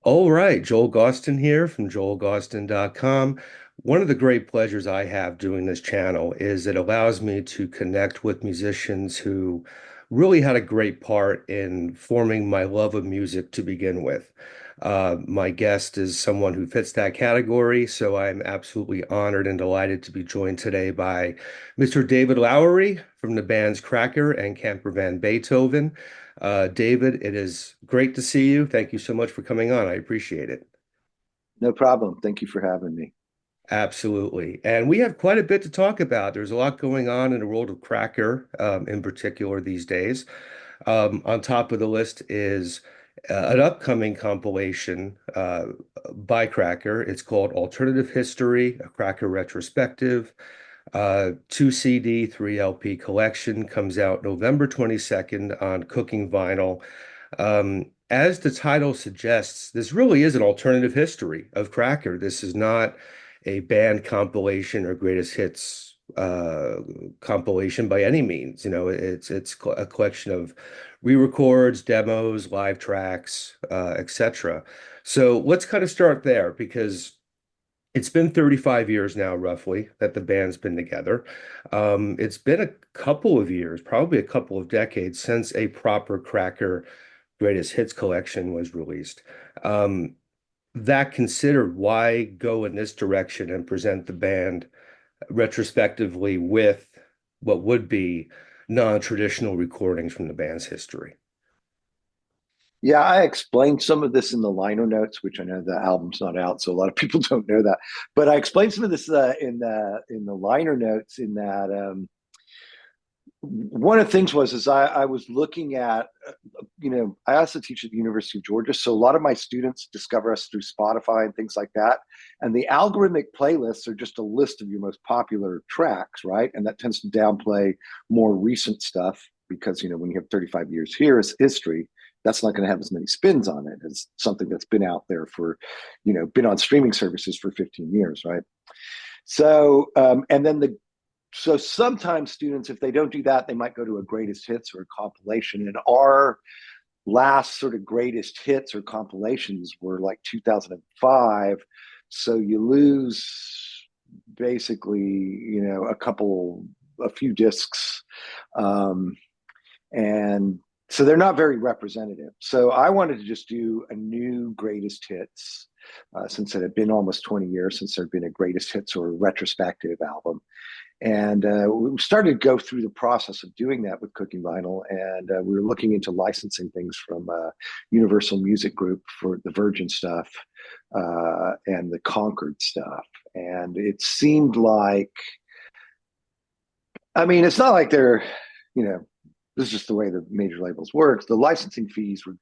All right, Joel Gausten here from joelgausten.com. One of the great pleasures I have doing this channel is it allows me to connect with musicians who really had a great part in forming my love of music to begin with. My guest is someone who fits that category, so I'm absolutely honored and delighted to be joined today by Mr. David Lowery from the bands Cracker and Camper Van Beethoven. David, it is great to see you. Thank you so much for coming on. I appreciate it. No problem. Thank you for having me. Absolutely. And we have quite a bit to talk about. There's a lot going on in the world of Cracker, in particular these days. On top of the list is an upcoming compilation by Cracker. It's called Alternative History, a Cracker Retrospective. Two CD, three LP collection comes out November 22nd on Cooking Vinyl. As the title suggests, this really is an alternative history of Cracker. This is not a band compilation or greatest hits compilation by any means. You know, it's a collection of re-records, demos, live tracks, etc. So let's kind of start there because it's been 35 years now, roughly, that the band's been together. It's been a couple of years, probably a couple of decades, since a proper Cracker greatest hits collection was released. Um, that considered, why go in this direction and present the band retrospectively with what would be non-traditional recordings from the band's history? Yeah, I explained some of this in the liner notes, which I know the album's not out, so a lot of people don't know that. But I explained some of this in the liner notes. In that, one of the things was is I was looking at, I also teach at the University of Georgia, so a lot of my students discover us through Spotify and things like that. And the algorithmic playlists are just a list of your most popular tracks, right? And that tends to downplay more recent stuff because when you have 35 years here as history, that's not going to have as many spins on it as something that's been out there for, been on streaming services for 15 years, right? So, and then so sometimes students, if they don't do that, they might go to a greatest hits or a compilation. And our last sort of greatest hits or compilations were like 2005. So you lose basically, a few discs. And so they're not very representative. So I wanted to just do a new greatest hits, since it had been almost 20 years since there had been a greatest hits or retrospective album. And we started to go through the process of doing that with Cooking Vinyl. And we were looking into licensing things from Universal Music Group for the Virgin stuff and the Concord stuff. And it seemed like, I mean, it's not like they're, this is just the way the major labels work. The licensing fees were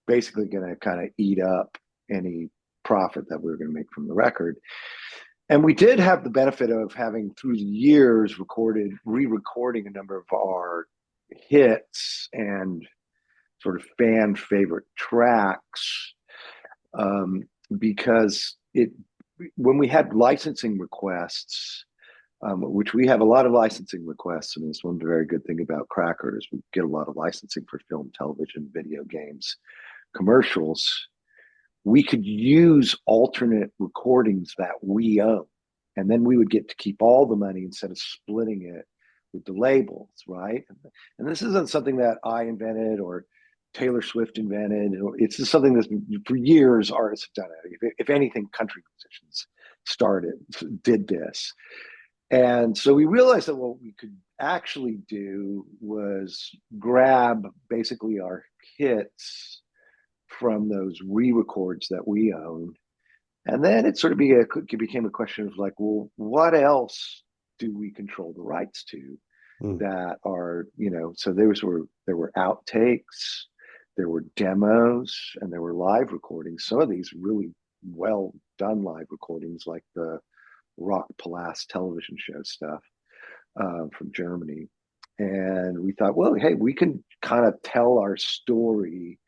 basically going to kind of eat up any profit that we were going to make from the record. And we did have the benefit of having, through the years, re-recording a number of our hits and sort of fan favorite tracks, because when we had licensing requests, which we have a lot of licensing requests. I mean, it's one very good thing about Cracker is we get a lot of licensing for film, television, video games, commercials. We could use alternate recordings that we own, and then we would get to keep all the money instead of splitting it with the labels, right? And this isn't something that I invented or Taylor Swift invented. It's just something that's for years artists have done it. If anything, country musicians did this. And so we realized that what we could actually do was grab basically our hits from those re-records that we owned. And then it sort of became a question of like, well, what else do we control the rights to Mm. that are, so there were outtakes, there were demos, and there were live recordings. Some of these really well done live recordings, like the Rock Palast television show stuff from Germany. And we thought, well, hey, we can kind of tell our story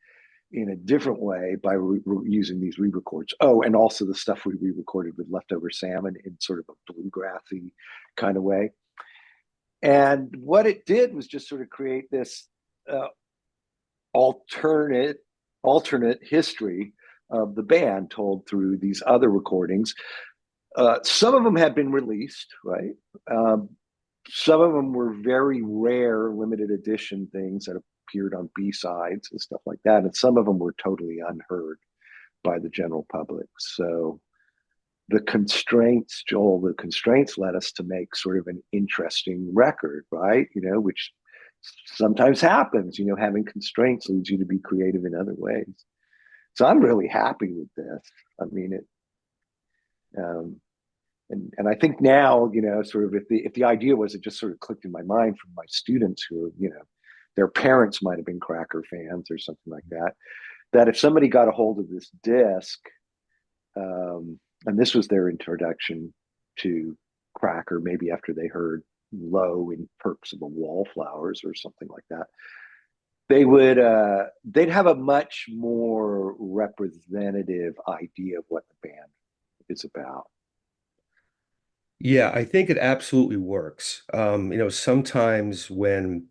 in a different way by using these re-records. Oh, and also the stuff we re-recorded with Leftover Salmon in sort of a bluegrassy kind of way. And what it did was just sort of create this alternate history of the band told through these other recordings. Some of them had been released, right? Um, some of them were very rare, limited edition things that appeared on B sides and stuff like that, and some of them were totally unheard by the general public. So the constraints, Joel, the constraints led us to make sort of an interesting record, right? Which sometimes happens. Having constraints leads you to be creative in other ways. So I'm really happy with this. I mean, um, and I think now, sort of if the idea was, it just sort of clicked in my mind from my students who are, their parents might have been Cracker fans or something like that. That if somebody got a hold of this disc, and this was their introduction to Cracker, maybe after they heard Low in Perks of the Wallflowers or something like that, they'd have a much more representative idea of what the band is about. Yeah, I think it absolutely works. Sometimes when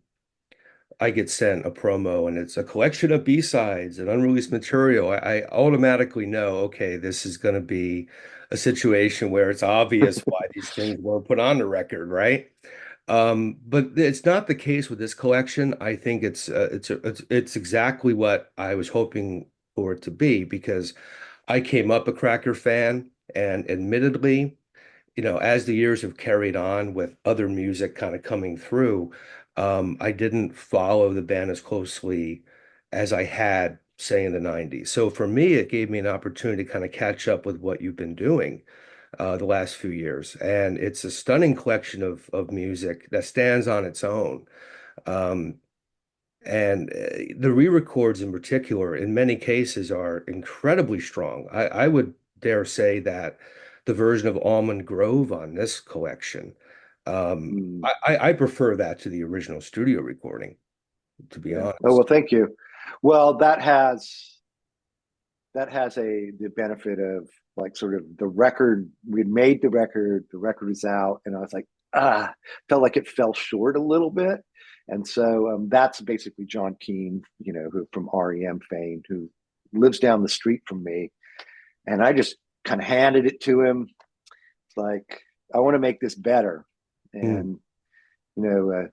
I get sent a promo and it's a collection of B-sides and unreleased material, I automatically know, okay, this is going to be a situation where it's obvious why these things weren't put on the record, right? But it's not the case with this collection. I think it's exactly what I was hoping for it to be because I came up a Cracker fan, and admittedly, as the years have carried on with other music kind of coming through, I didn't follow the band as closely as I had, say, in the 90s. So for me, it gave me an opportunity to kind of catch up with what you've been doing the last few years. And it's a stunning collection of music that stands on its own. Um, and the re-records in particular, in many cases, are incredibly strong. I would dare say that the version of Almond Grove on this collection, Mm. I prefer that to the original studio recording, to be Yeah. Oh, well, honest. thank you. Well, that has the benefit of, like, sort of the record. We'd made the record is out, and I was like, felt like it fell short a little bit. And so that's basically John Keane, who from REM fame, who lives down the street from me. And I just kind of handed it to him. It's like, I want to make this better. Mm. And, you know,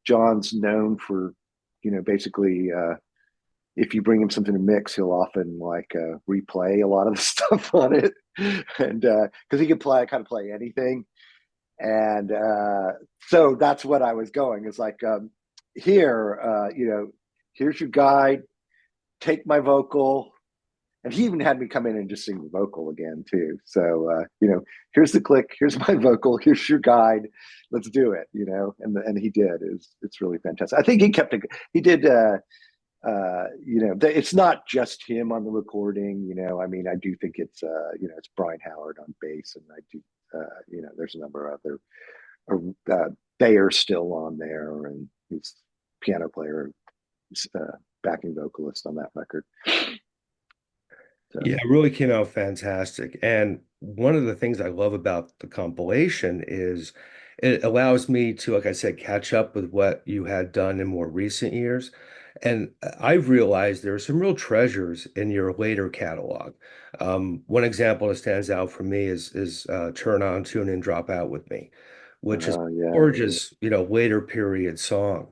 John's known for, basically, if you bring him something to mix, he'll often like replay a lot of the stuff on it, and because he can play anything. And so that's what I was going. It's like, here, here's your guide. Take my vocal, and he even had me come in and just sing the vocal again too. So here's the click. Here's my vocal. Here's your guide. Let's do it. And he did. It's really fantastic. I think he did. It's not just him on the recording. I mean, I do think it's Brian Howard on bass, and I do, there's a number of other. Bayer's still on there, and he's piano player, backing vocalist on that record. Yeah, So, it really came out fantastic. And one of the things I love about the compilation is it allows me to, like I said, catch up with what you had done in more recent years. And I've realized there are some real treasures in your later catalog. One example that stands out for me is Turn On, Tune In, Drop Out With Me, which is a yeah. gorgeous, later period song.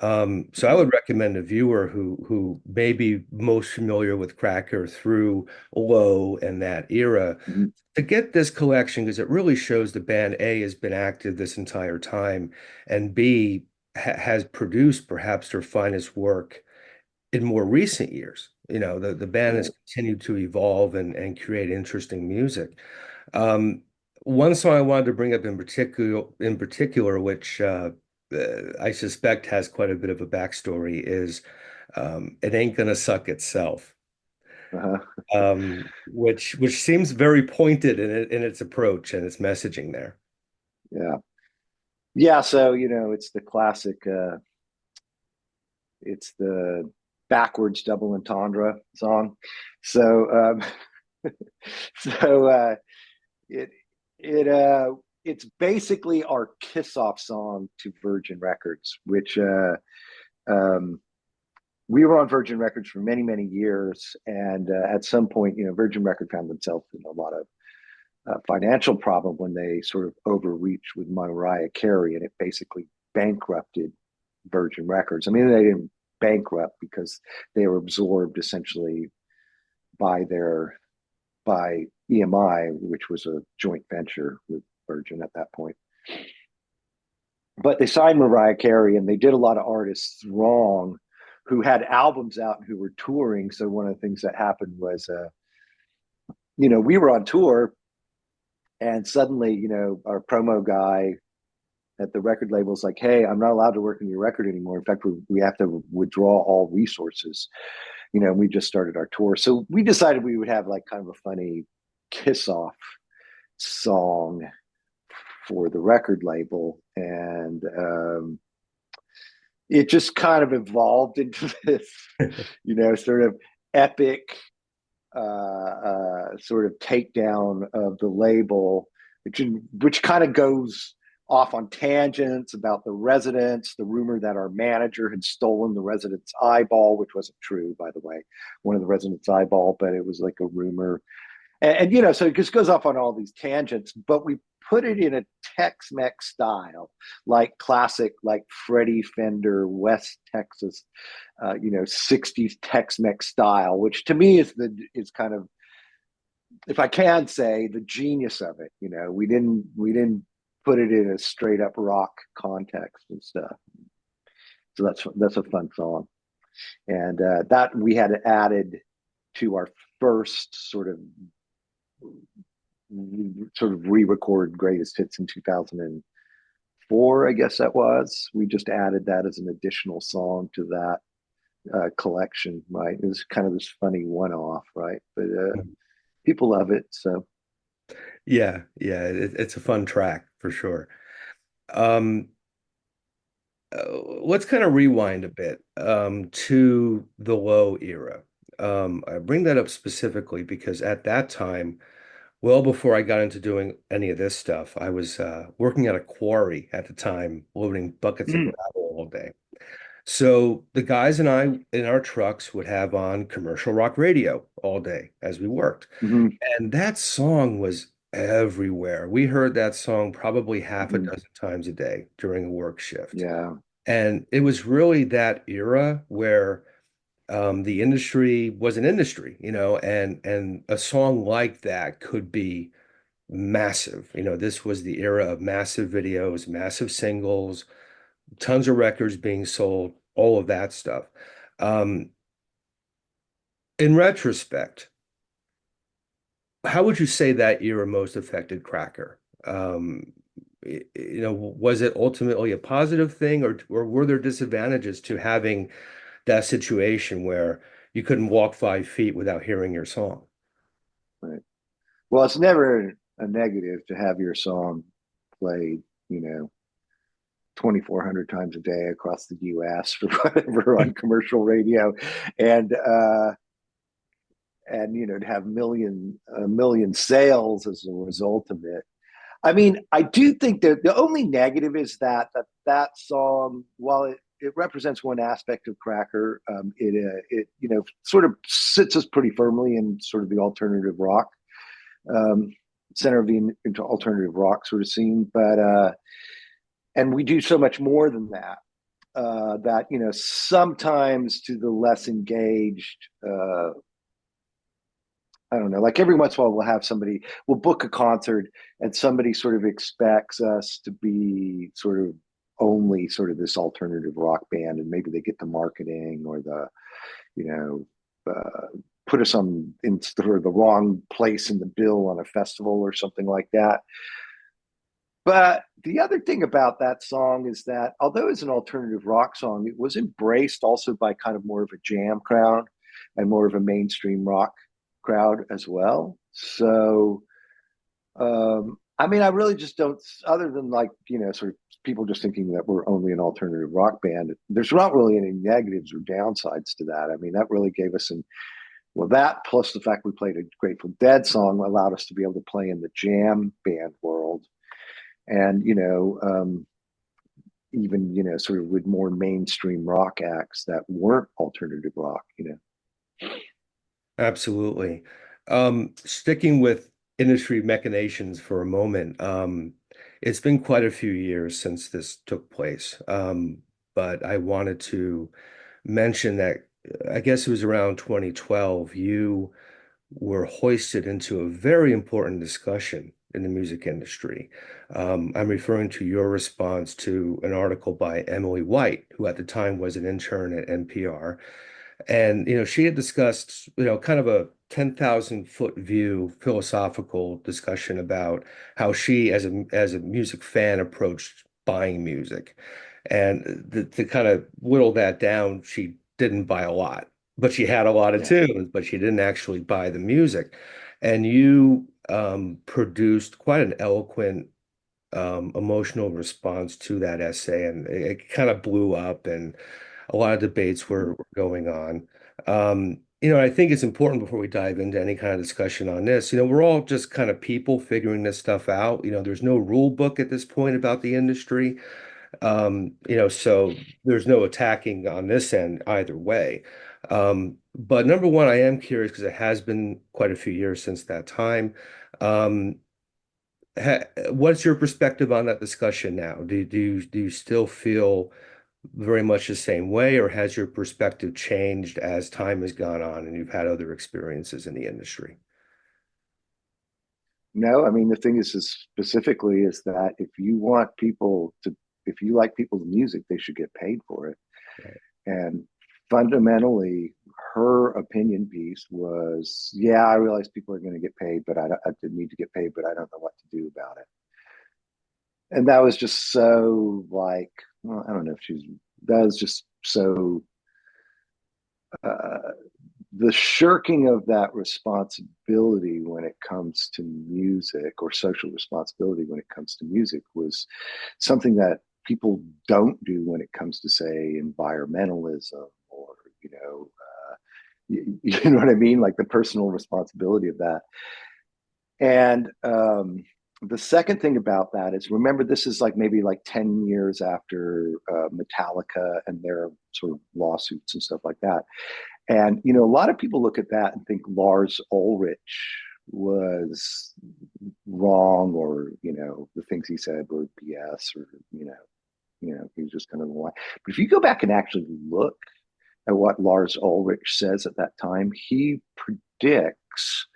So I Mhm. would recommend a viewer who may be most familiar with Cracker through Low and that era Mhm. to get this collection because it really shows the band A has been active this entire time and B has produced perhaps their finest work in more recent years. The band has Right. continued to evolve and create interesting music. Um, One song I wanted to bring up in particular, which I suspect has quite a bit of a backstory, is "It Ain't Gonna Suck Itself," Uh-huh. which seems very pointed in its approach and its messaging there. Yeah. Yeah. So, it's the classic, it's the backwards double entendre song. So, so it, it, it's basically our kiss off song to Virgin Records, which, um, we were on Virgin Records for many, many years, and at some point, Virgin Record found themselves in a lot of financial problem when they sort of overreached with Mariah Carey, and it basically bankrupted Virgin Records. I mean, they didn't bankrupt because they were absorbed essentially by their by EMI, which was a joint venture with Virgin at that point. But they signed Mariah Carey, and they did a lot of artists wrong who had albums out and who were touring. So one of the things that happened was, we were on tour, and suddenly, our promo guy at the record label's like, "Hey, I'm not allowed to work on your record anymore. In fact, we have to withdraw all resources." We just started our tour, so we decided we would have like kind of a funny kiss off song for the record label, and it just kind of evolved into this, sort of epic sort of takedown of the label, which kind of goes off on tangents about the Residents, the rumor that our manager had stolen the Residents' eyeball, which wasn't true, by the way, one of the Residents' eyeball, but it was like a rumor. And so it just goes off on all these tangents, but we put it in a Tex-Mex style, like classic, like Freddie Fender, West Texas, 60s Tex-Mex style, which to me is kind of, if I can say, the genius of it. We didn't put it in a straight up rock context and stuff. So that's a fun song, and that we had added to our first sort of re-record greatest hits in 2004, I guess that was. We just added that as an additional song to that collection, right? It was kind of this funny one-off, right? But people love it, so. Yeah, yeah, it's a fun track for sure. Um, let's kind of rewind a bit to the Low era. I bring that up specifically because at that time, well before I got into doing any of this stuff, I was working at a quarry at the time, loading buckets of Mm. gravel all day. So the guys and I in our trucks would have on commercial rock radio all day as we worked. Mm-hmm. And that song was everywhere. We heard that song probably half a Mm-hmm. dozen times a day during a work shift. Yeah. And it was really that era where the industry was an industry, and a song like that could be massive. This was the era of massive videos, massive singles, tons of records being sold, all of that stuff. Um, in retrospect, how would you say that era most affected Cracker? Was it ultimately a positive thing, or were there disadvantages to having that situation where you couldn't walk 5 feet without hearing your song? Right. Well, it's never a negative to have your song played, 2,400 times a day across the US for whatever on commercial radio, and to have a million sales as a result of it. I mean, I do think that the only negative is that song, while it represents one aspect of Cracker, it sort of sits us pretty firmly in sort of the alternative rock um, center of the into alternative rock sort of scene, but and we do so much more than that. That sometimes to the less engaged, I don't know, like every once in a while we'll book a concert, and somebody sort of expects us to be sort of only sort of this alternative rock band, and maybe they get the marketing or the, you know, put us on in sort of the wrong place in the bill on a festival or something like that. But the other thing about that song is that although it's an alternative rock song, it was embraced also by kind of more of a jam crowd and more of a mainstream rock crowd as well. So, I mean, I really just don't, other than like, sort of people just thinking that we're only an alternative rock band, there's not really any negatives or downsides to that. I mean, that really gave us well, that plus the fact we played a Grateful Dead song allowed us to be able to play in the jam band world. And even, sort of with more mainstream rock acts that weren't alternative rock. Absolutely. Sticking with industry machinations for a moment, it's been quite a few years since this took place. But I wanted to mention that I guess it was around 2012, you were hoisted into a very important discussion in the music industry. I'm referring to your response to an article by Emily White, who at the time was an intern at NPR. And, she had discussed, kind of a 10,000 foot view philosophical discussion about how she, as a music fan, approached buying music. And to kind of whittle that down, she didn't buy a lot, but she had a lot of Yeah. tunes, but she didn't actually buy the music. And you produced quite an eloquent, emotional response to that essay, and it kind of blew up, and a lot of debates were going on. I think it's important before we dive into any kind of discussion on this. We're all just kind of people figuring this stuff out. There's no rule book at this point about the industry. So there's no attacking on this end either way. But number one, I am curious because it has been quite a few years since that time. Um, what's your perspective on that discussion now? Do you still feel very much the same way, or has your perspective changed as time has gone on and you've had other experiences in the industry? No, I mean, the thing is specifically is that if you like people's music, they should get paid for it. Right. And fundamentally, her opinion piece was, yeah, I realize people are going to get paid, but I didn't need to get paid, but I don't know what to do about it. And that was just so like, well, I don't know if that was just so, uh, the shirking of that responsibility when it comes to music, or social responsibility when it comes to music, was something that people don't do when it comes to, say, environmentalism, or you know you know what I mean, like the personal responsibility of that. And the second thing about that is, remember, this is like maybe like 10 years after Metallica and their sort of lawsuits and stuff like that. And, a lot of people look at that and think Lars Ulrich was wrong, or, the things he said were BS, or, he was just kind of lying. But if you go back and actually look at what Lars Ulrich says at that time, he predicts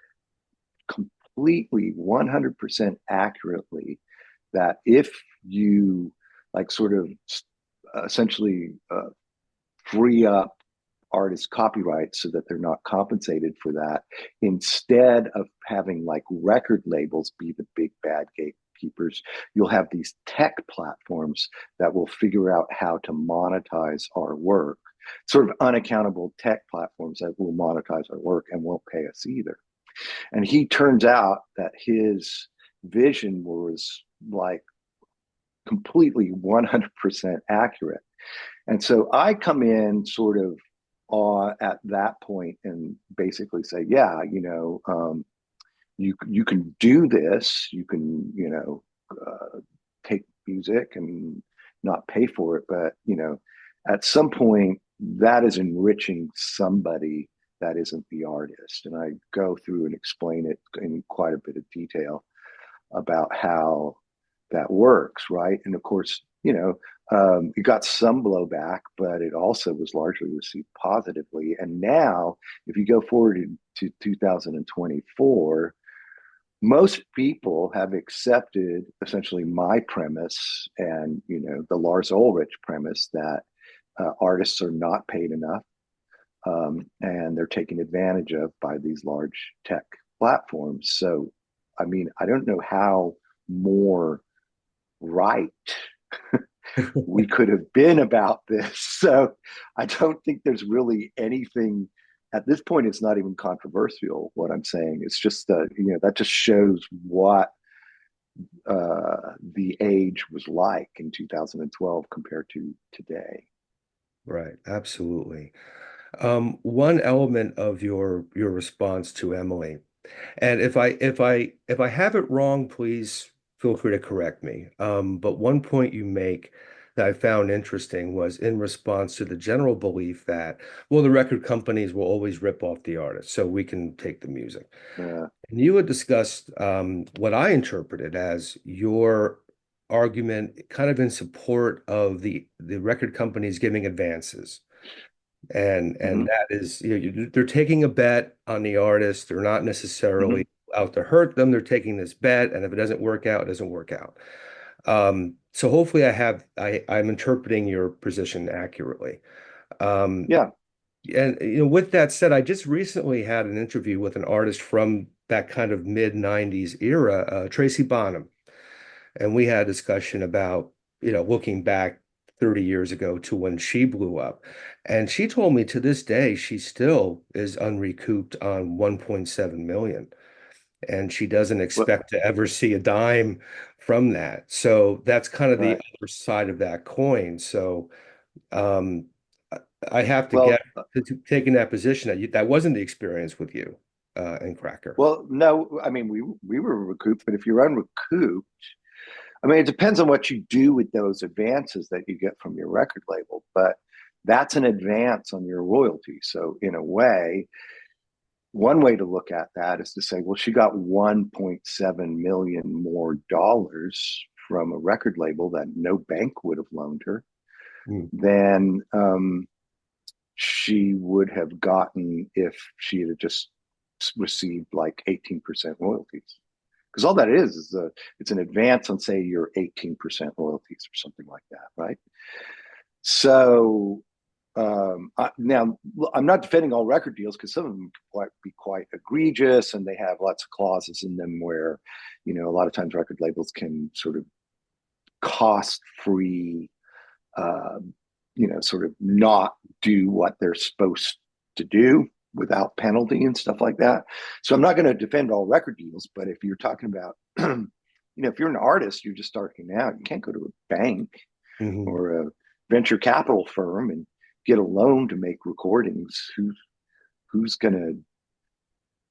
completely 100% accurately that if you, like, sort of essentially free up artists' copyrights so that they're not compensated for that, instead of having like record labels be the big bad gatekeepers, you'll have these tech platforms that will figure out how to monetize our work, sort of unaccountable tech platforms that will monetize our work and won't pay us either. And he turns out that his vision was like completely 100% accurate. And so I come in sort of at that point and basically say, yeah, you can do this. You can, take music and not pay for it, but at some point that is enriching somebody that isn't the artist. And I go through and explain it in quite a bit of detail about how that works, right? And of course, it got some blowback, but it also was largely received positively. And now, if you go forward to 2024, most people have accepted essentially my premise and the Lars Ulrich premise that artists are not paid enough, and they're taken advantage of by these large tech platforms. So, I mean, I don't know how more right we could have been about this. So I don't think there's really anything at this point. It's not even controversial what I'm saying. It's just that, that just shows what the age was like in 2012 compared to today. Right, absolutely. One element of your response to Emily, and if I have it wrong, please feel free to correct me. But one point you make that I found interesting was in response to the general belief that, well, the record companies will always rip off the artist, so we can take the music. Yeah. And you had discussed what I interpreted as your argument kind of in support of the record companies giving advances. And Hmm. that is, they're taking a bet on the artist. They're not Hmm. necessarily out to hurt them. They're taking this bet, and if it doesn't work out, it doesn't work out. So hopefully I'm interpreting your position accurately. Um, Yeah. and with that said, I just recently had an interview with an artist from that kind of mid 90s era, Tracy Bonham. And we had a discussion about, looking back 30 years ago to when she blew up. And she told me to this day, she still is unrecouped on 1.7 million. And she doesn't Well, expect to ever see a dime from that. So that's kind of the right. other side of that coin. So um, I have to get Well, to taking that position that that wasn't the experience with you in Cracker. no, I mean we were recouped, but if you're unrecouped, I mean it depends on what you do with those advances that you get from your record label, but that's an advance on your royalty. So in a way, one way to look at that is to say, well, she got 1.7 million more dollars from a record label that no bank would have loaned her Mm, than she would have gotten if she had just received like 18% royalties. Because all that is it's an advance on, say, your 18% royalties or something like that, right? So now I'm not defending all record deals because some of them can be quite egregious and they have lots of clauses in them where, a lot of times record labels can sort of cost free, uh, sort of not do what they're supposed to do without penalty and stuff like that. So I'm not going to defend all record deals, but if you're talking about, if you're an artist, you're just starting out, you can't go to a bank mhm. or a venture capital firm and get a loan to make recordings. Who's gonna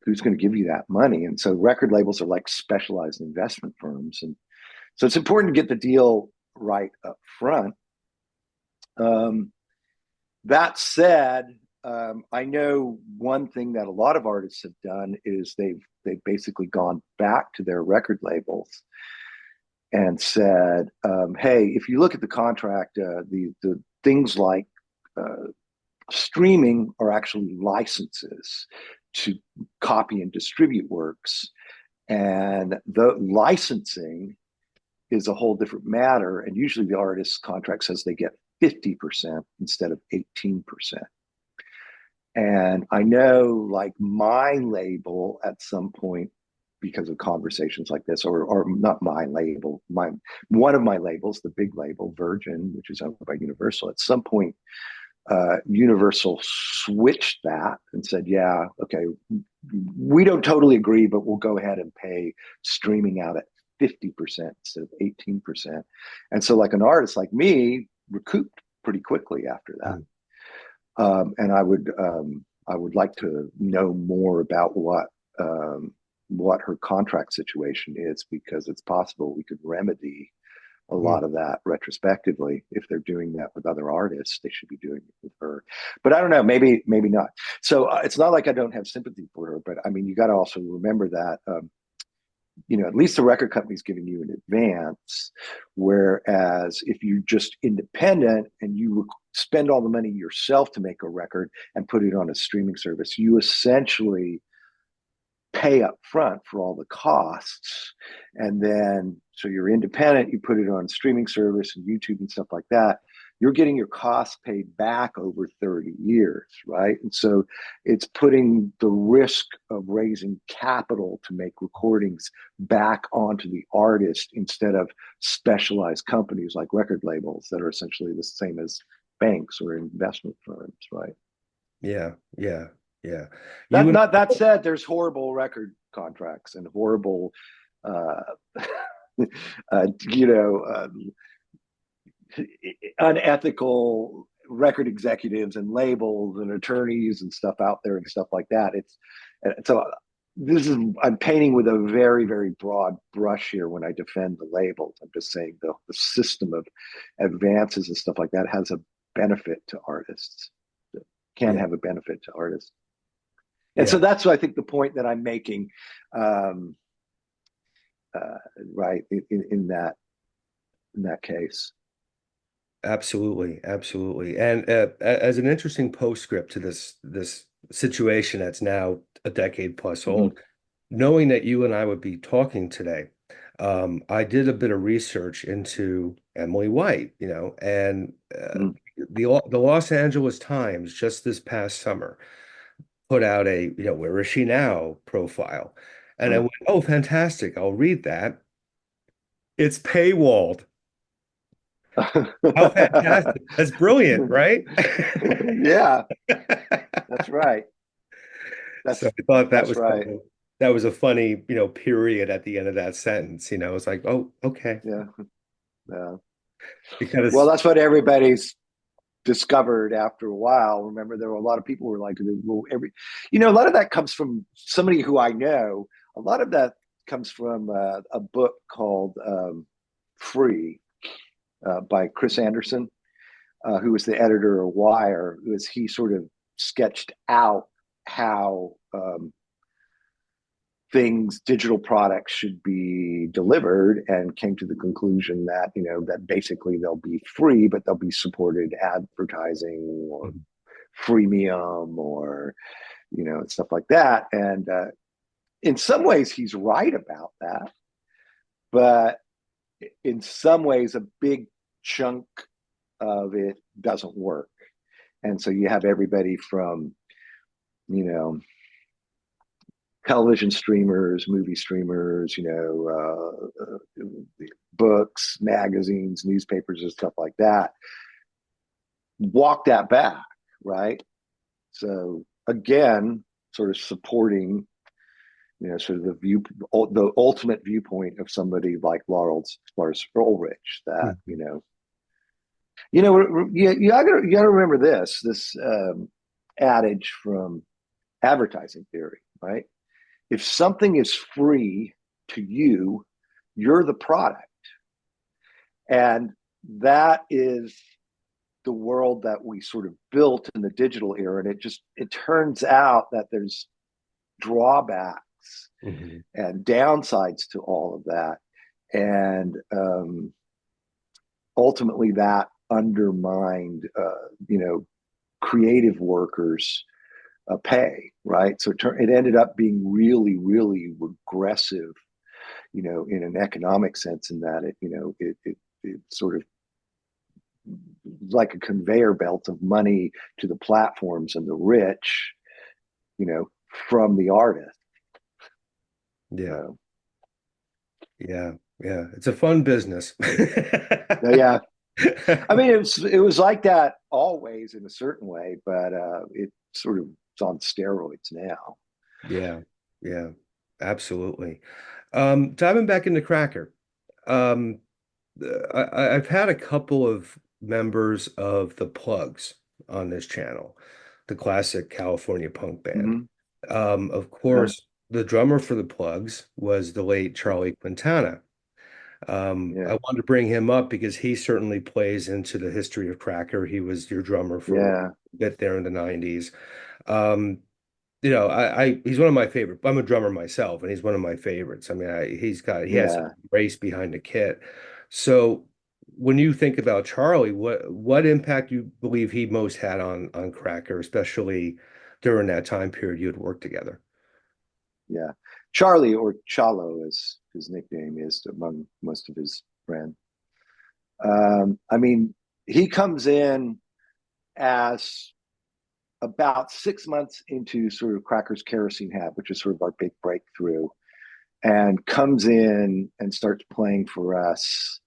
who's gonna give you that money? And so record labels are like specialized investment firms, and so it's important to get the deal right up front. Um, that said, I know one thing that a lot of artists have done is they've basically gone back to their record labels and said, "Hey, if you look at the contract, the things like uh, streaming are actually licenses to copy and distribute works. And the licensing is a whole different matter. And usually the artist's contract says they get 50% instead of 18%. And I know, like, my label at some point, because of conversations like this, or not my label, my one of my labels, the big label, Virgin, which is owned by Universal, at some point Universal switched that and said, yeah, okay, we don't totally agree, but we'll go ahead and pay streaming out at 50% instead of 18%. And so, like, an artist like me recouped pretty quickly after that. Mm. And I would like to know more about what her contract situation is, because it's possible we could remedy a Mm. lot of that retrospectively. If they're doing that with other artists, they should be doing it with her. But I don't know, maybe not. So it's not like I don't have sympathy for her, but I mean, you got to also remember that at least the record company's giving you an advance, whereas if you're just independent and you spend all the money yourself to make a record and put it on a streaming service, you essentially pay up front for all the costs. And then, so you're independent, you put it on streaming service and YouTube and stuff like that. You're getting your costs paid back over 30 years, right? And so it's putting the risk of raising capital to make recordings back onto the artist instead of specialized companies like record labels that are essentially the same as banks or investment firms, right? Yeah, yeah, yeah. You That and not that said, there's horrible record contracts and horrible, uh, you know, unethical record executives and labels and attorneys and stuff out there and stuff like that. It's so this is I'm painting with a very, very broad brush here when I defend the labels. I'm just saying the system of advances and stuff like that has a benefit to artists. It can Yeah, have a benefit to artists. And yeah, so that's, I think, the point that I'm making, um, uh, right, in that case. absolutely, absolutely. And as an interesting postscript to this situation that's now a decade plus Mm-hmm. old, knowing that you and I would be talking today, I did a bit of research into Emily White, and Mm-hmm. the Los Angeles Times just this past summer put out a, where is she now profile. And I went, oh, fantastic. I'll read that. It's paywalled. How fantastic. That's brilliant, right? Yeah, that's right. So I thought that That's was right. that was a funny, period at the end of that sentence. It's like, oh, okay. Yeah. Yeah. Well, Because that's what everybody's discovered after a while. Remember, there were a lot of people who were like, well, a lot of that comes from somebody who I know. A lot of that comes from a book called Free by Chris Anderson, who was the editor of Wire. He sort of sketched out how digital products should be delivered, and came to the conclusion that, that basically they'll be free, but they'll be supported advertising or freemium or, stuff like that. And in some ways, he's right about that. But in some ways, a big chunk of it doesn't work. And so you have everybody from, you know, television streamers, movie streamers, books, magazines, newspapers, and stuff like that, walk that back, right? So again, sort of supporting, sort of the ultimate viewpoint of somebody like Lawrence Ulrich, that you got to remember this adage from advertising theory, right? If something is free to you, you're the product. And that is the world that we sort of built in the digital era. And it turns out that there's drawbacks Mhm. and downsides to all of that. And ultimately that undermined, creative workers pay, right? So it ended up being really, really regressive, in an economic sense, in that it sort of like a conveyor belt of money to the platforms and the rich, from the artist. Yeah, So, yeah, yeah. It's a fun business. yeah, I mean, it was like that always in a certain way, but it sort of is on steroids now. Yeah, yeah, absolutely. Diving back into Cracker, um, I've had a couple of members of the Plugs on this channel, the classic California punk band. Mm-hmm. Of Uh-huh. course, the drummer for the Plugs was the late Charlie Quintana. I Yeah, wanted to bring him up because he certainly plays into the history of Cracker. He was your drummer for yeah, a bit there in the 90s. Um, he's one of my favorite. I'm a drummer myself, and he's one of my favorites. I mean, he has some yeah. grace behind the kit. So when you think about Charlie, what impact do you believe he most had on Cracker, especially during that time period you had worked together? Yeah. Charlie, or Chalo, as his nickname is among most of his friends. I mean, he comes in as about 6 months into sort of Cracker's Kerosene Hat, which is sort of our big breakthrough, and comes in and starts playing for us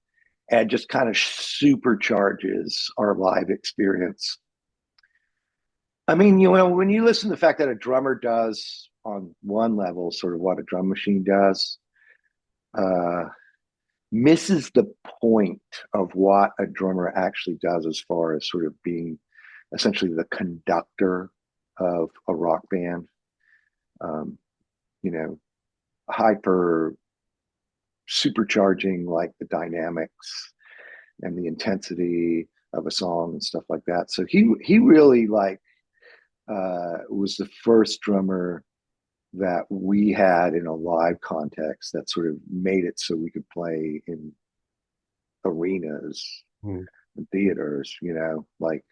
and just kind of supercharges our live experience. I mean, when you listen to the fact that a drummer does on one level sort of what a drum machine does, uh, misses the point of what a drummer actually does as far as sort of being essentially the conductor of a rock band. Um, you know, hyper supercharging like the dynamics and the intensity of a song and stuff like that. So he really like was the first drummer that we had in a live context that sort of made it so we could play in arenas Hmm. and theaters, like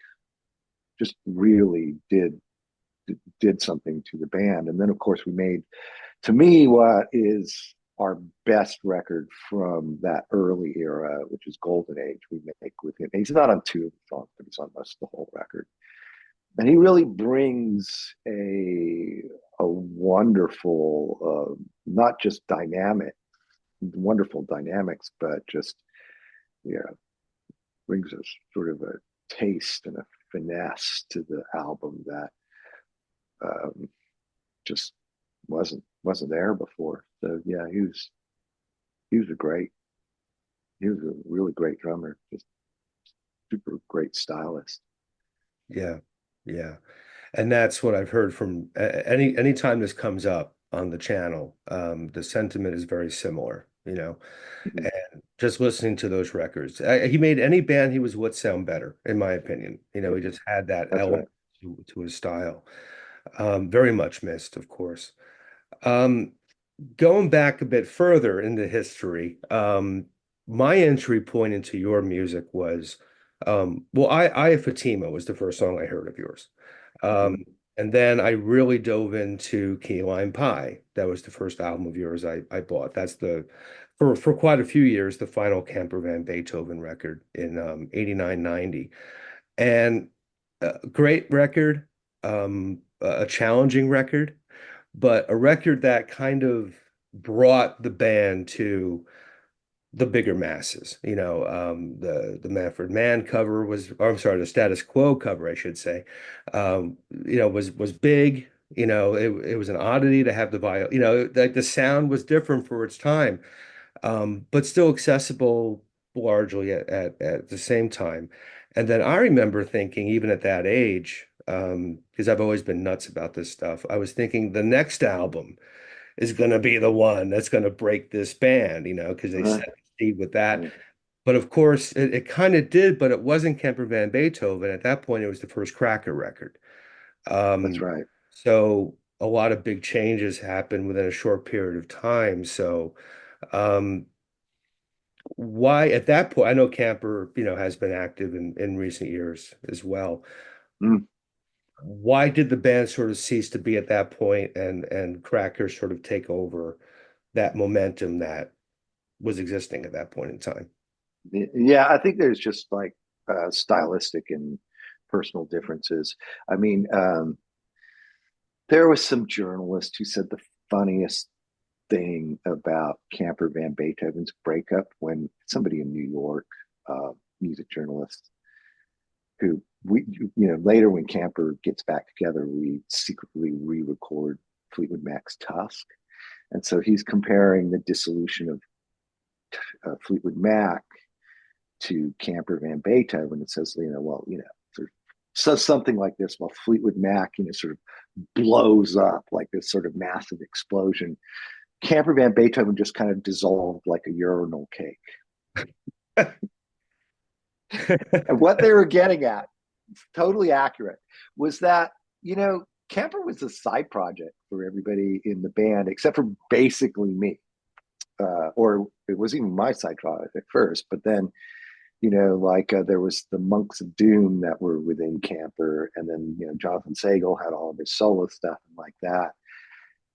just really did something to the band. And then of course we made, to me, what is our best record from that early era, which is Golden Age, we make with him. He's not on two of the songs, but he's on most of the whole record. And he really brings a wonderful, not just wonderful dynamics, but just yeah, brings us sort of a taste and a finesse to the album that um, just wasn't there before. So yeah, he was a great he was a really great drummer, just super great stylist. Yeah, yeah. And that's what I've heard from anytime this comes up on the channel, the sentiment is very similar, Mhm. and just listening to those records. He made any band he was with sound better, in my opinion. He just had that That's right. element to his style. Very much missed, of course. Um, Going back a bit further into history, my entry point into your music was, well, I Fatima was the first song I heard of yours. Um, Mhm. and then I really dove into Key Lime Pie. That was the first album of yours I bought. That's for quite a few years, the final Camper Van Beethoven record in 89, 90. And great record, a challenging record, but a record that kind of brought the band to the bigger masses. The Manfred Mann cover was, or I'm sorry, the Status Quo cover, I should say, was big. It was an oddity to have the viol. Like the sound was different for its time, but still accessible largely at the same time. And then I remember thinking, even at that age, because I've always been nuts about this stuff, I was thinking the next album is going to be the one that's going to break this band, because they Uh-huh. set the seed with that. Yeah, But of course, it kind of did, but it wasn't Kemper Van Beethoven. At that point, it was the first Cracker record. that's Um, right. so a lot of big changes happened within a short period of time. So um, why at that point, I know Camper, has been active in recent years as well. Mm. Why did the band sort of cease to be at that point and Cracker sort of take over that momentum that was existing at that point in time? Yeah, I think there's just like stylistic and personal differences. I mean, there was some journalist who said the funniest thing about Camper Van Beethoven's breakup when somebody in New York, music journalist, who later when Camper gets back together, we secretly re-record Fleetwood Mac's Tusk, and so he's comparing the dissolution of Fleetwood Mac to Camper Van Beethoven. It says, well, sort of says something like this, while Fleetwood Mac, sort of blows up like this sort of massive explosion. Camper Van Beethoven just kind of dissolved like a urinal cake. And what they were getting at, totally accurate, was that, Camper was a side project for everybody in the band, except for basically me. Or it was even my side project at first, but then, like there was the Monks of Doom that were within Camper, and then, Jonathan Sagal had all of his solo stuff and like that.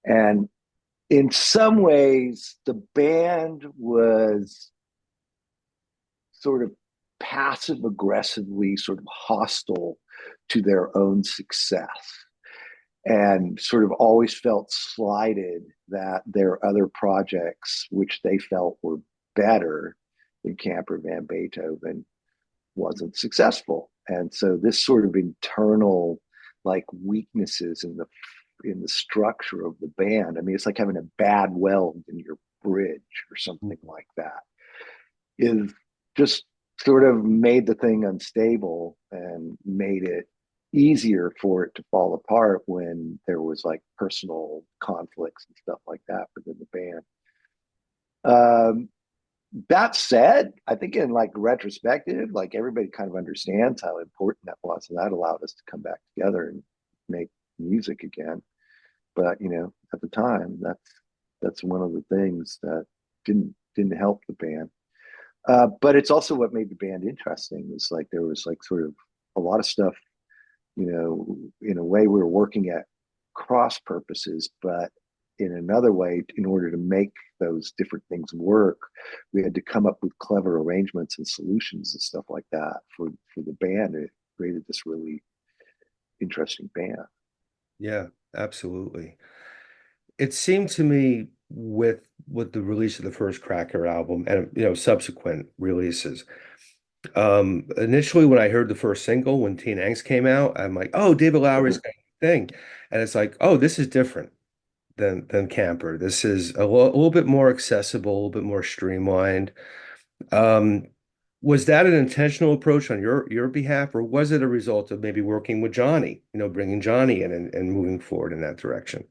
And in some ways, the band was sort of passive aggressively sort of hostile to their own success and sort of always felt slighted that their other projects, which they felt were better than Camper Van Beethoven, wasn't successful. And so this sort of internal like weaknesses in the structure of the band. I mean, it's like having a bad weld in your bridge or something like that. Is just sort of made the thing unstable and made it easier for it to fall apart when there was like personal conflicts and stuff like that within the band. Um, that said, I think in like retrospective, like everybody kind of understands how important that was, and that allowed us to come back together and make music again. But at the time, that's one of the things that didn't help the band. But it's also what made the band interesting. It's like there was like sort of a lot of stuff, in a way we were working at cross purposes, but in another way, in order to make those different things work, we had to come up with clever arrangements and solutions and stuff like that for the band. It created this really interesting band. Yeah, absolutely. It seemed to me with the release of the first Cracker album and subsequent releases. Initially when I heard the first single when Teen Angst came out, I'm like, oh, David Lowery's got a thing. And it's like, oh, this is different than Camper. This is a little bit more accessible, a little bit more streamlined. Um, was that an intentional approach on your behalf, or was it a result of maybe working with Johnny, bringing Johnny in and moving forward in that direction?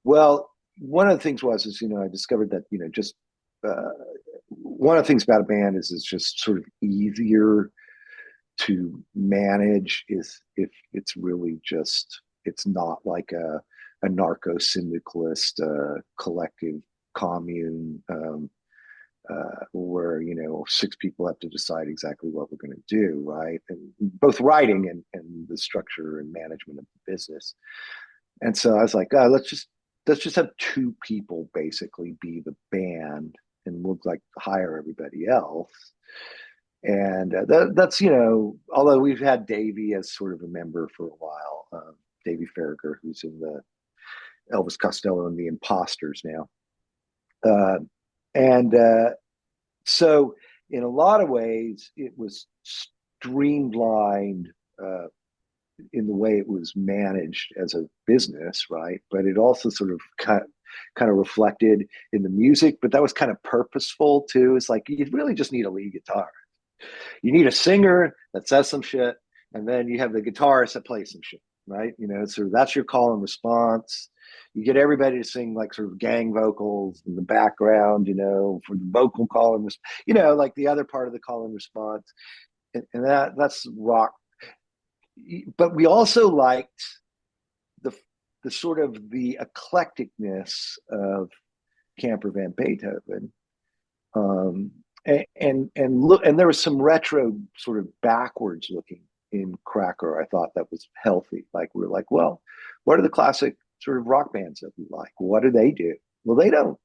Well, one of the things was is I discovered that just uh, one of the things about a band is it's just sort of easier to manage is if it's really just it's not like a narco syndicalist collective commune where six people have to decide exactly what we're going to do, right? And both writing and the structure and management of the business. And so I was like, oh, let's just have two people basically be the band, and we'll like hire everybody else. And that's although we've had Davey as sort of a member for a while, Davey Farragher, who's in the Elvis Costello and the Imposters now, uh, and so in a lot of ways it was streamlined in the way it was managed as a business, right? But it also sort of kind of reflected in the music, but that was kind of purposeful too. It's like you really just need a lead guitar. You need a singer that says some shit, and then you have the guitarist that plays some shit, right? So that's your call and response. You get everybody to sing like sort of gang vocals in the background, for the vocal call and like the other part of the call and response, and that's rock. But we also liked the the sort of the eclecticness of Camper Van Beethoven. Um, and look, and there was some retro sort of backwards looking in Cracker. I thought that was healthy. Like we were like, well, what are the classic sort of rock bands that we like? What do they do? Well, they don't.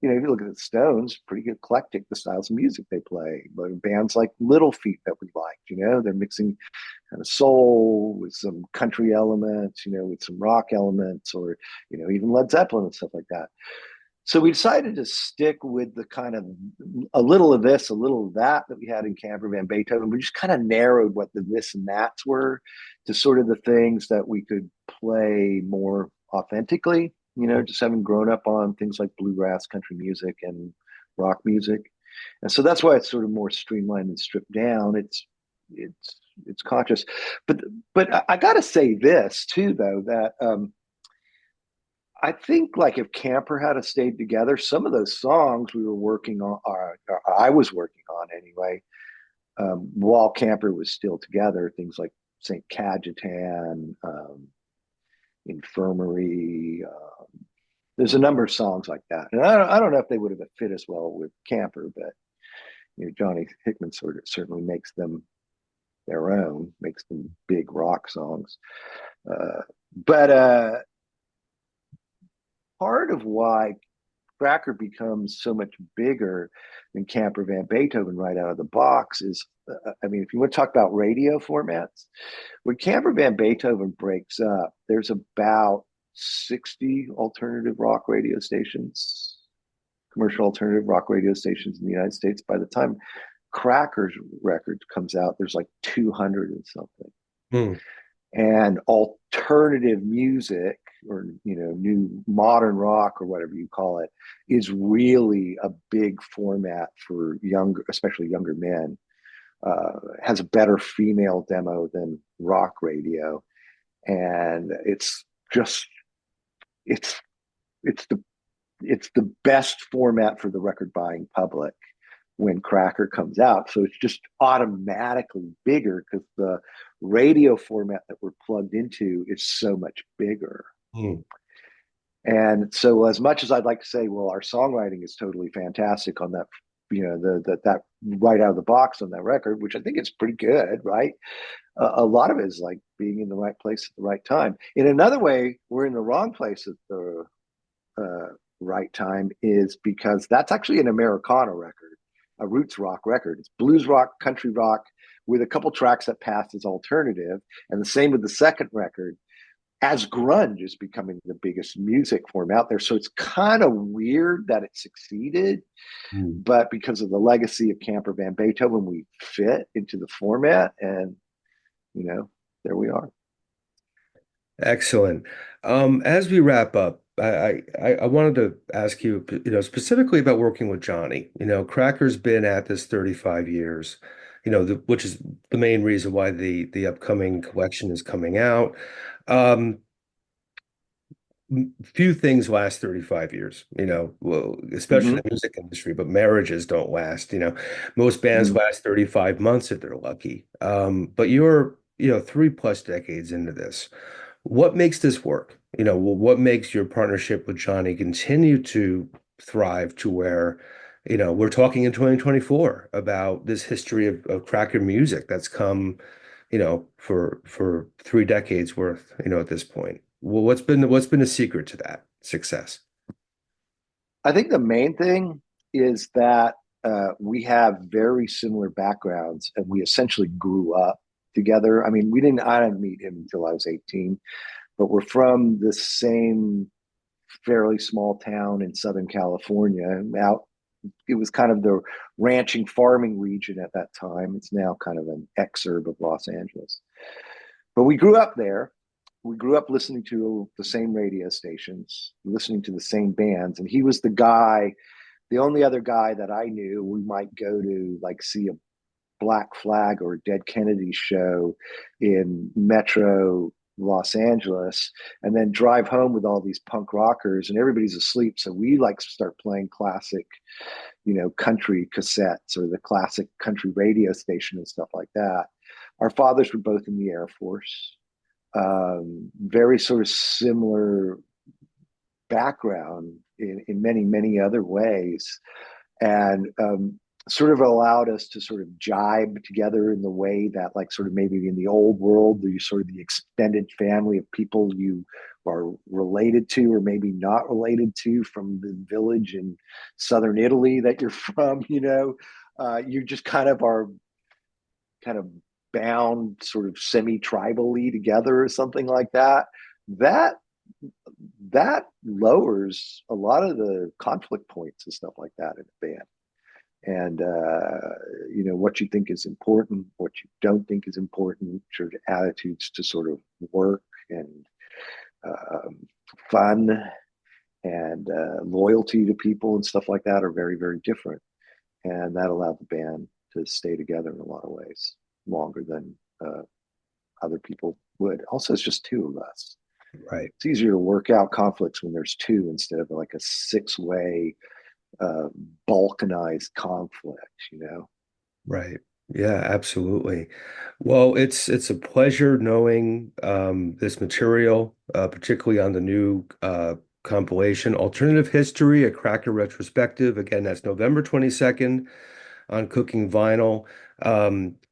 If you look at the Stones, pretty eclectic the styles of music they play. But bands like Little Feat that we liked, they're mixing kind of soul with some country elements, with some rock elements, or even Led Zeppelin and stuff like that. So we decided to stick with the kind of a little of this, a little of that we had in Camper Van Beethoven. We just kind of narrowed what the this and that's were to sort of the things that we could play more authentically, just having grown up on things like bluegrass, country music, and rock music. And so that's why it's sort of more streamlined and stripped down. It's conscious. But I got to say this too, though, that I think like if Camper had stayed together, some of those songs we were working on, or I was working on anyway, while Camper was still together, things like St. Cajetan, Infirmary. There's a number of songs like that, and I don't know if they would have fit as well with Camper, but Johnny Hickman certainly makes them their own, makes them big rock songs. But part of why Cracker becomes so much bigger than Camper Van Beethoven right out of the box is, I mean, if you want to talk about radio formats, when Camper Van Beethoven breaks up, there's about 60 alternative rock radio stations, commercial alternative rock radio stations in the United States. By the time Cracker's record comes out, there's like 200 and something. Hmm. And alternative music, or new modern rock, or whatever you call it, is really a big format for younger, especially younger men. has a better female demo than rock radio, and just it's it's the it's the best format for the record buying public when Cracker comes out. So it's just automatically bigger because the radio format that we're plugged into is so much bigger. Hmm. And so, as much as I'd like to say, well, our songwriting is totally fantastic on that, that right out of the box on that record, which I think is pretty good, right? A lot of it is like being in the right place at the right time. In another way, we're in the wrong place at the right time, is because that's actually an Americana record, a roots rock record. It's blues rock, country rock, with a couple tracks that passed as alternative. And the same with the second record, as grunge is becoming the biggest music form out there. So it's kind of weird that it succeeded, Hmm. but because of the legacy of Camper Van Beethoven, we fit into the format, and there we are. Excellent. As we wrap up, I wanted to ask you, specifically about working with Johnny. Cracker's been at this 35 years, which is the main reason why the upcoming collection is coming out. Um, Few things last 35 years, well, especially in Mm-hmm. the music industry, but marriages don't last. Most bands Mm-hmm. last 35 months if they're lucky. But you're, 3+ decades into this. What makes this work? What makes your partnership with Johnny continue to thrive to where, we're talking in 2024 about this history of Cracker music that's come, for 3 decades worth, at this point. Well, what's been the secret to that success? I think the main thing is that we have very similar backgrounds, and we essentially grew up together. I mean, I didn't meet him until I was 18, but we're from the same fairly small town in Southern California. Out, it was kind of the ranching farming region at that time. It's now kind of an exurb of Los Angeles. But we grew up there. We grew up listening to the same radio stations, listening to the same bands. And he was the only other guy that I knew we might go to like see a Black Flag or Dead Kennedy show in Metro Los Angeles, and then drive home with all these punk rockers, and everybody's asleep. So we like start playing classic, country cassettes or the classic country radio station and stuff like that. Our fathers were both in the Air Force. Very sort of similar background in many, many other ways. And sort of allowed us to sort of jibe together in the way that, like, sort of maybe in the old world, you sort of the extended family of people you are related to or maybe not related to from the village in southern Italy that you're from, you just kind of are kind of bound sort of semi-tribally together or something like that. That that lowers a lot of the conflict points and stuff like that in a band. And what you think is important, what you don't think is important, sort of attitudes to sort of work and um, fun and loyalty to people and stuff like that are very, very different. And that allowed the band to stay together in a lot of ways longer than other people would. Also, it's just two of us. Right. It's easier to work out conflicts when there's two instead of like a six-way uh, balkanized conflict. Right. Yeah, absolutely. Well, it's a pleasure knowing this material, particularly on the new compilation, Alternative History, a Cracker Retrospective. Again, that's November 22nd on Cooking Vinyl.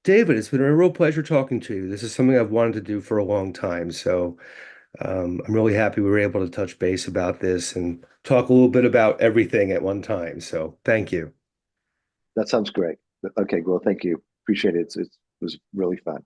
David, it's been a real pleasure talking to you. This is something I've wanted to do for a long time. So I'm really happy we were able to touch base about this and talk a little bit about everything at one time. So thank you. That sounds great. Okay, well, thank you. Appreciate it. It was really fun.